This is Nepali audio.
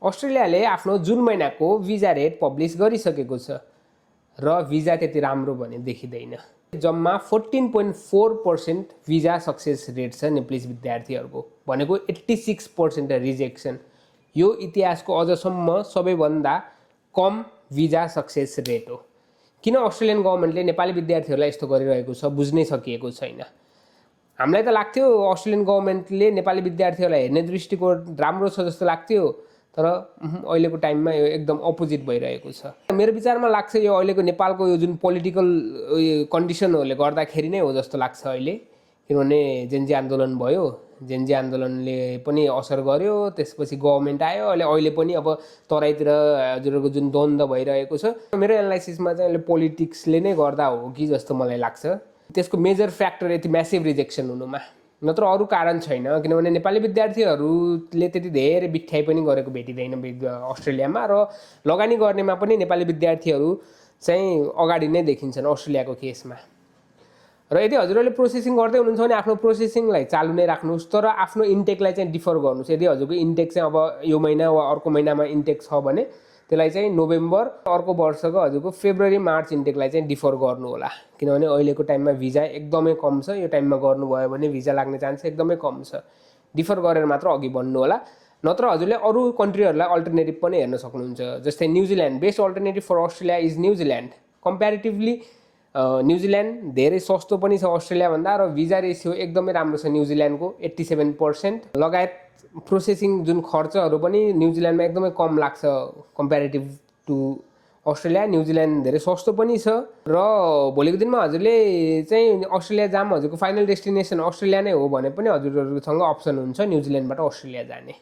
अस्ट्रेलियाले आफ्नो जुन महिनाको भिजा रेट पब्लिस गरिसकेको छ र भिजा त्यति राम्रो भने देखिँदैन। जम्मा 14.4% भिजा सक्सेस रेट छ नेप्लिज विद्यार्थीहरूको, भनेको 86% रिजेक्सन। यो इतिहासको अझसम्म सबैभन्दा कम भिजा सक्सेस रेट हो। किन अस्ट्रेलियन गभर्मेन्टले नेपाली विद्यार्थीहरूलाई यस्तो गरिरहेको छ बुझ्नै सकिएको छैन। हामीलाई त लाग्थ्यो अस्ट्रेलियन गभर्मेन्टले नेपाली विद्यार्थीहरूलाई हेर्ने दृष्टिकोण राम्रो छ जस्तो लाग्थ्यो, तर अहिलेको टाइममा यो एकदम अपोजिट भइरहेको छ। मेरो विचारमा लाग्छ यो अहिलेको नेपालको यो जुन पोलिटिकल कन्डिसनहरूले गर्दाखेरि नै हो जस्तो लाग्छ अहिले। किनभने जेनजी आन्दोलन भयो, जेनजी आन्दोलनले पनि असर गर्यो, त्यसपछि गभर्मेन्ट आयो, अहिले पनि अब तराईतिर हजुरहरूको जुन द्वन्द्व भइरहेको छ, मेरो एनालाइसिसमा चाहिँ अहिले पोलिटिक्सले नै गर्दा हो कि जस्तो मलाई लाग्छ। त्यसको मेजर फ्याक्टर यति म्यासिभ रिजेक्सन हुनुमा, नत्र अरू कारण छैन। किनभने नेपाली विद्यार्थीहरूले त्यति धेरै बिठ्याइ पनि गरेको भेटिँदैन अस्ट्रेलियामा, र लगानी गर्नेमा पनि नेपाली विद्यार्थीहरू चाहिँ अगाडि नै देखिन्छन् अस्ट्रेलियाको केसमा। र यदि हजुरहरूले प्रोसेसिङ गर्दै हुनुहुन्छ भने आफ्नो प्रोसेसिङलाई चालु नै राख्नुहोस्, तर आफ्नो इन्टेकलाई चाहिँ डिफर गर्नुहोस्। यदि हजुरको इन्टेक चाहिँ अब यो महिना वा अर्को महिनामा इन्टेक छ भने त्यसलाई चाहिँ नोभेम्बर अर्को वर्षको हजुरको फेब्रुअरी मार्च इन्टेकलाई चाहिँ डिफर गर्नु होला। किनभने अहिलेको टाइममा भिजा एकदमै कम छ, यो टाइममा गर्नुभयो भने भिजा लाग्ने चान्स एकदमै कम छ। डिफर गरेर मात्र अघि बढ्नु होला, नत्र हजुरले अरू कन्ट्रीहरूलाई अल्टरनेटिभ पनि हेर्न सक्नुहुन्छ। जस्तै New Zealand, best alternative for Australia is New Zealand. Comparatively New Zealand धेरै सस्तो पनि छ अस्ट्रेलियाभन्दा, र भिजा रेसियो एकदमै राम्रो छ न्युजिल्यान्डको 87%। लगायत प्रोसेसिङ जुन खर्चहरू पनि न्युजिल्यान्डमा एकदमै कम लाग्छ कम्प्यारिटिभ टु अस्ट्रेलिया। न्युजिल्यान्ड धेरै सस्तो पनि छ, र भोलिको दिनमा हजुरले चाहिँ अस्ट्रेलिया जाम हजुरको फाइनल डेस्टिनेसन अस्ट्रेलिया नै हो भने पनि हजुरहरूसँग अप्सन हुन्छ न्युजिल्यान्डबाट अस्ट्रेलिया जाने।